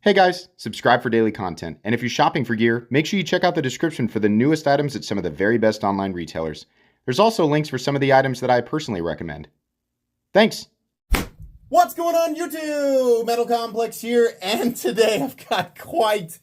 Hey guys, subscribe for daily content. And if you're shopping for gear, make sure you check out the description for the newest items at some of the very best online retailers. There's also links for some of the items that I personally recommend. Thanks! What's going on YouTube? Metal Complex here, and today I've got quite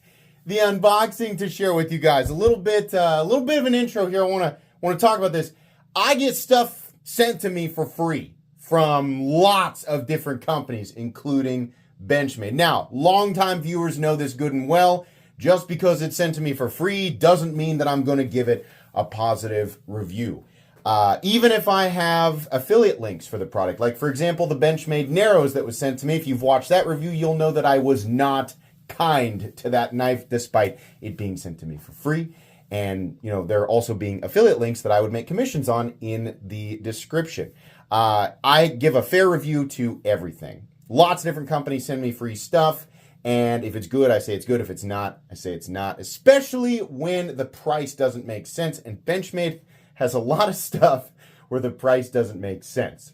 the unboxing to share with you guys. A little bit of an intro here. I want to talk about this. I get stuff sent to me for free from lots of different companies, including Benchmade. Now, longtime viewers know this good and well. Just because it's sent to me for free doesn't mean that I'm going to give it a positive review. Even if I have affiliate links for the product, like for example, the Benchmade Narrows that was sent to me. If you've watched that review, you'll know that I was not kind to that knife despite it being sent to me for free. And, you know, there also being affiliate links that I would make commissions on in the description. I give a fair review to everything. Lots of different companies send me free stuff, and if it's good, I say it's good. If it's not, I say it's not, especially when the price doesn't make sense, and Benchmade has a lot of stuff where the price doesn't make sense.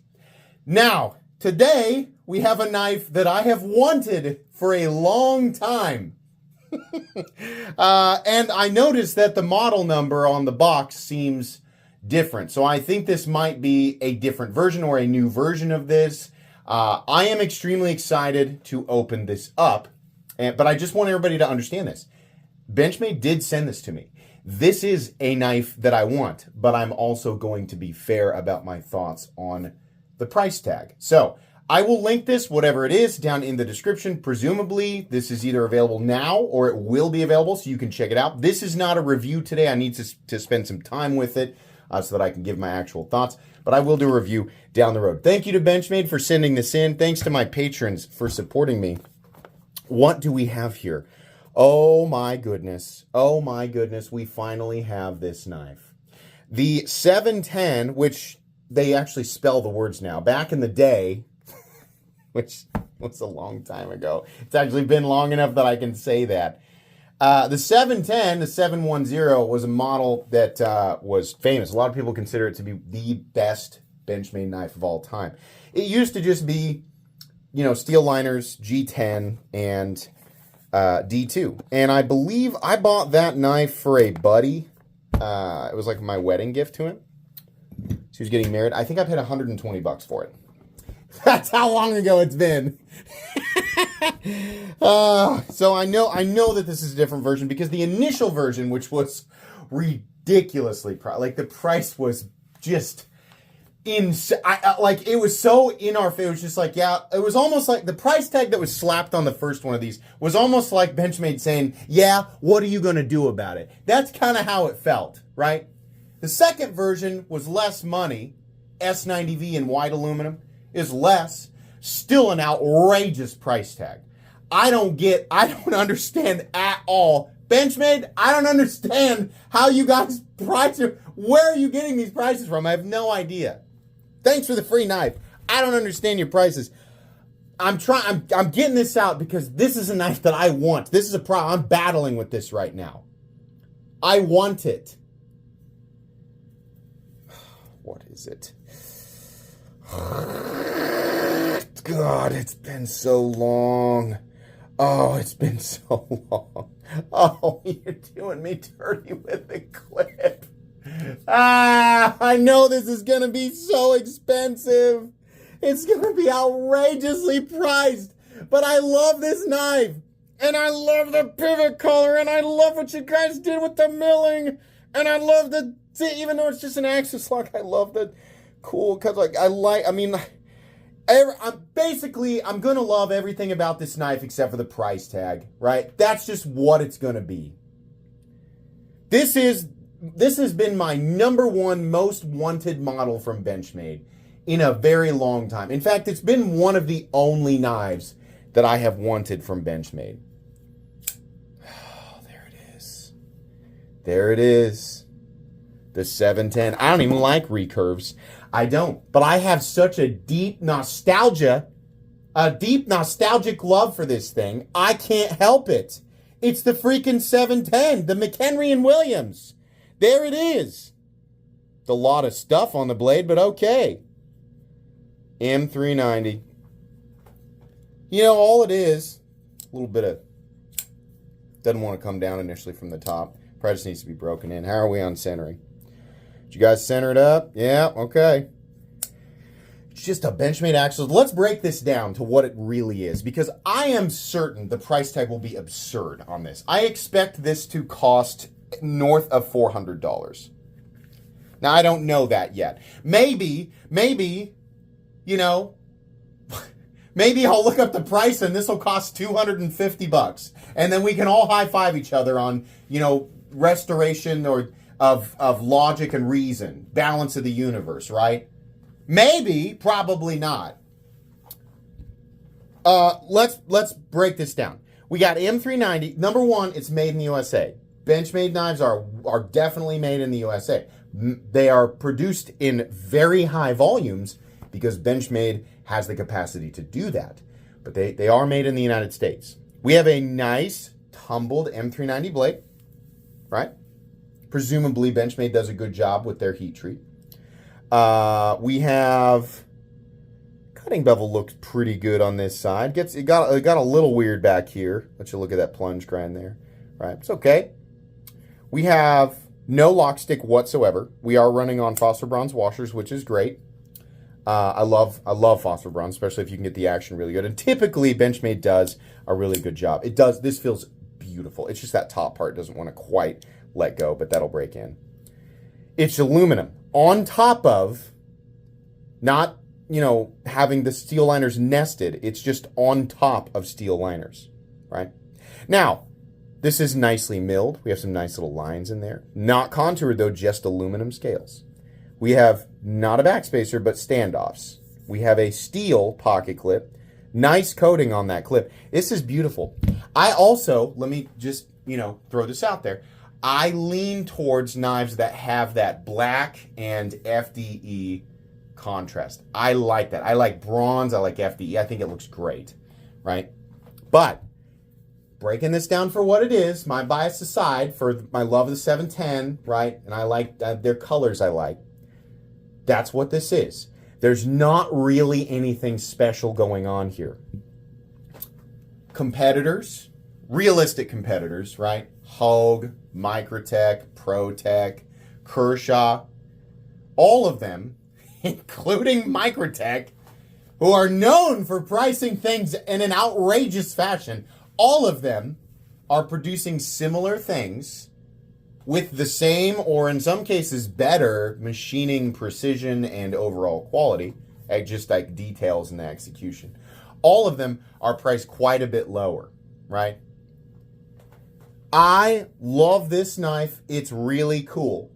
Now, today, we have a knife that I have wanted for a long time. And I noticed that the model number on the box seems different, so I think this might be a different version or a new version of this. I am extremely excited to open this up, but I just want everybody to understand this. Benchmade did send this to me. This is a knife that I want, but I'm also going to be fair about my thoughts on the price tag. So I will link this, whatever it is, down in the description. Presumably, this is either available now or it will be available, so you can check it out. This is not a review today. I need to spend some time with it so that I can give my actual thoughts. But I will do a review down the road. Thank you to Benchmade for sending this in. Thanks to my patrons for supporting me. What do we have here? Oh my goodness. Oh my goodness. We finally have this knife. The 710, which they actually spell the words now. Back in the day, which was a long time ago. It's actually been long enough that I can say that. The 710, the 710 was a model that was famous. A lot of people consider it to be the best Benchmade knife of all time. It used to just be, you know, steel liners, G10, and D2. And I believe I bought that knife for a buddy. It was like my wedding gift to him. He was getting married. I think I paid $120 for it. That's how long ago it's been. So I know that this is a different version because the initial version, which was ridiculously like the price was just insane. Like it was so in our face. It was just like, yeah, it was almost like the price tag that was slapped on the first one of these was almost like Benchmade saying, yeah, what are you going to do about it? That's kind of how it felt, right? The second version was less money. S90V in white aluminum is less. Still an outrageous price tag. I don't understand at all. Benchmade, I don't understand how you guys price it. Where are you getting these prices from? I have no idea. Thanks for the free knife. I don't understand your prices. I'm getting this out because this is a knife that I want. This is a problem. I'm battling with this right now. I want it. What is it? God, it's been so long. Oh, it's been so long. Oh, you're doing me dirty with the clip. I know this is going to be so expensive. It's going to be outrageously priced. But I love this knife. And I love the pivot color. And I love what you guys did with the milling. And I love the, even though it's just an axis lock, I love the cool, because like, I'm going to love everything about this knife except for the price tag, right? That's just what it's going to be. This has been my #1 most wanted model from Benchmade in a very long time. In fact, it's been one of the only knives that I have wanted from Benchmade. Oh, there it is. There it is. The 710. I don't even like recurves. I don't. But I have such a deep nostalgic love for this thing. I can't help it. It's the freaking 710, the McHenry and Williams. There it is. It's a lot of stuff on the blade, but okay. M390. You know, all it is, a little bit of Doesn't want to come down initially from the top. Probably just needs to be broken in. How are we on centering? Did you guys center it up? Yeah, okay. It's just a Benchmade axle. Let's break this down to what it really is, because I am certain the price tag will be absurd on this. I expect this to cost north of $400. Now, I don't know that yet. Maybe, you know, maybe I'll look up the price and this will cost $250. And then we can all high-five each other on, you know, restoration or of logic and reason, balance of the universe, right? Maybe, probably not. Let's break this down. We got M390. Number one, it's made in the USA. Benchmade knives are definitely made in the USA. They are produced in very high volumes because Benchmade has the capacity to do that. But they are made in the United States. We have a nice tumbled M390 blade, right? Presumably Benchmade does a good job with their heat treat. We have cutting bevel looks pretty good on this side. It got a little weird back here. Let you look at that plunge grind there. Right, it's okay. We have no lock stick whatsoever. We are running on phosphor bronze washers, which is great. I love phosphor bronze, especially if you can get the action really good. And typically Benchmade does a really good job. It does. This feels beautiful. It's just that top part doesn't want to quite let go, but that'll break in. It's aluminum on top of not, you know, having the steel liners nested. It's just on top of steel liners, right? Now, this is nicely milled. We have some nice little lines in there. Not contoured though, just aluminum scales. We have not a backspacer, but standoffs. We have a steel pocket clip. Nice coating on that clip. This is beautiful. I also, let me just, you know, throw this out there. I lean towards knives that have that black and FDE contrast. I like that. I like bronze. I like FDE. I think it looks great, right? But breaking this down for what it is, my bias aside, for my love of the 710, right? And I like their colors I like. That's what this is. There's not really anything special going on here. Competitors, realistic competitors, right? Hogue, Microtech, ProTech, Kershaw, all of them, including Microtech, who are known for pricing things in an outrageous fashion, all of them are producing similar things with the same, or in some cases better, machining precision and overall quality, just like details in the execution. All of them are priced quite a bit lower, right? I love this knife. It's really cool.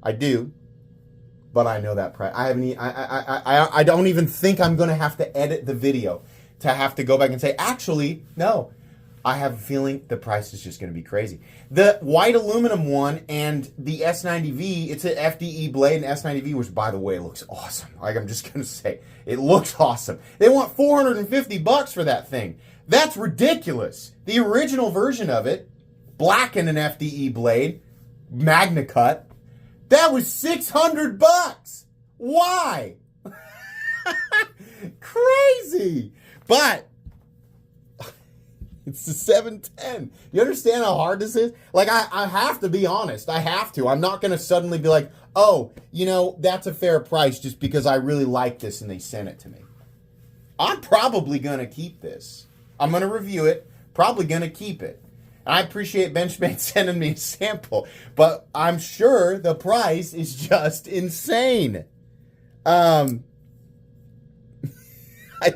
I do. But I know that price. I don't even think I'm going to have to edit the video to have to go back and say, actually, no. I have a feeling the price is just going to be crazy. The white aluminum one and the S90V, it's an FDE blade and S90V, which, by the way, looks awesome. Like, I'm just going to say, it looks awesome. They want $450 for that thing. That's ridiculous. The original version of it, black and an FDE blade, Magna Cut, that was $600. Why? Crazy. But it's the 710. You understand how hard this is? Like, I have to be honest. I have to. I'm not going to suddenly be like, oh, you know, that's a fair price just because I really like this and they sent it to me. I'm probably going to keep this. I'm going to review it. Probably going to keep it. I appreciate Benchmade sending me a sample, but I'm sure the price is just insane. I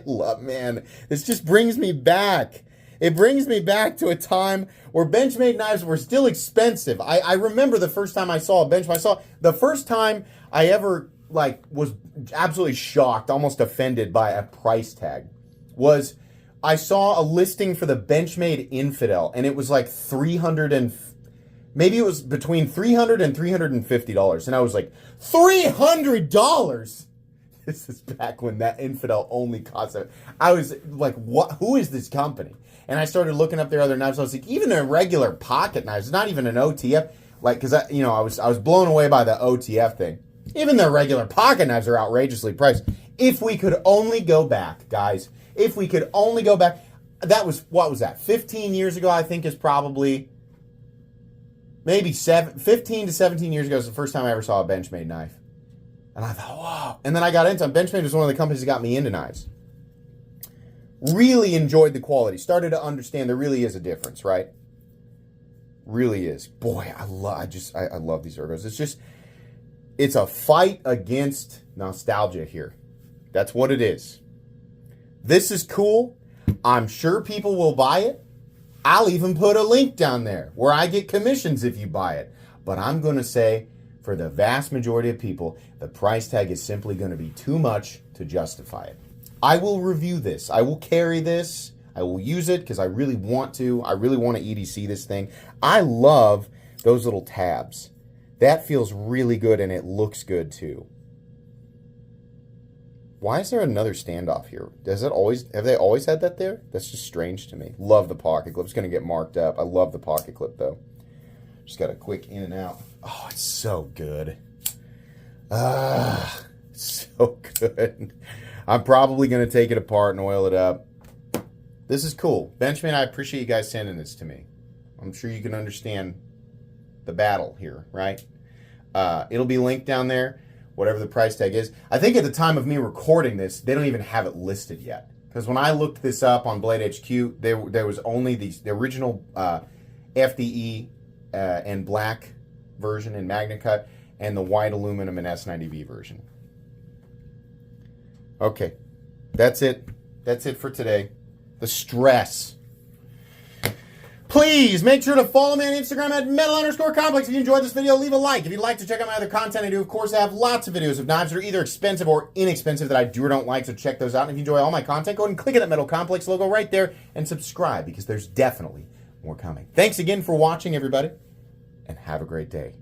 love, man, this just brings me back. It brings me back to a time where Benchmade knives were still expensive. I remember the first time I saw a Benchmade. The first time I ever was absolutely shocked, almost offended by a price tag was I saw a listing for the Benchmade Infidel, and it was like maybe it was between $300 and $350. And I was like, $300? This is back when that Infidel only cost it. I was like, what? Who is this company? And I started looking up their other knives. I was like, even their regular pocket knives, not even an OTF, because I was blown away by the OTF thing. Even their regular pocket knives are outrageously priced. If we could only go back, guys, if we could only go back, that was, what was that? 15 years ago, I think is probably, maybe 15 to 17 years ago is the first time I ever saw a Benchmade knife. And I thought, wow. And then I got into them. Benchmade was one of the companies that got me into knives. Really enjoyed the quality. Started to understand there really is a difference, right? Really is. Boy, I love these ergos. It's a fight against nostalgia here. That's what it is. This is cool. I'm sure people will buy it. I'll even put a link down there where I get commissions if you buy it. But I'm going to say, for the vast majority of people, the price tag is simply going to be too much to justify it. I will review this. I will carry this. I will use it because I really want to. I really want to EDC this thing. I love those little tabs. That feels really good, and it looks good too. Why is there another standoff here? Have they always had that there? That's just strange to me. Love the pocket clip. It's going to get marked up. I love the pocket clip though. Just got a quick in and out. Oh, it's so good. So good. I'm probably going to take it apart and oil it up. This is cool. Benchmade, I appreciate you guys sending this to me. I'm sure you can understand the battle here, right? It'll be linked down there, whatever the price tag is. I think at the time of me recording this, they don't even have it listed yet. Because when I looked this up on Blade HQ, there was only the original FDE and black version in Magna Cut and the white aluminum and S90V version. Okay, that's it. That's it for today. The stress. Please make sure to follow me on Instagram at metal_complex. If you enjoyed this video, leave a like. If you'd like to check out my other content, I do, of course, have lots of videos of knives that are either expensive or inexpensive that I do or don't like, so check those out. And if you enjoy all my content, go ahead and click on that Metal Complex logo right there and subscribe because there's definitely more coming. Thanks again for watching, everybody, and have a great day.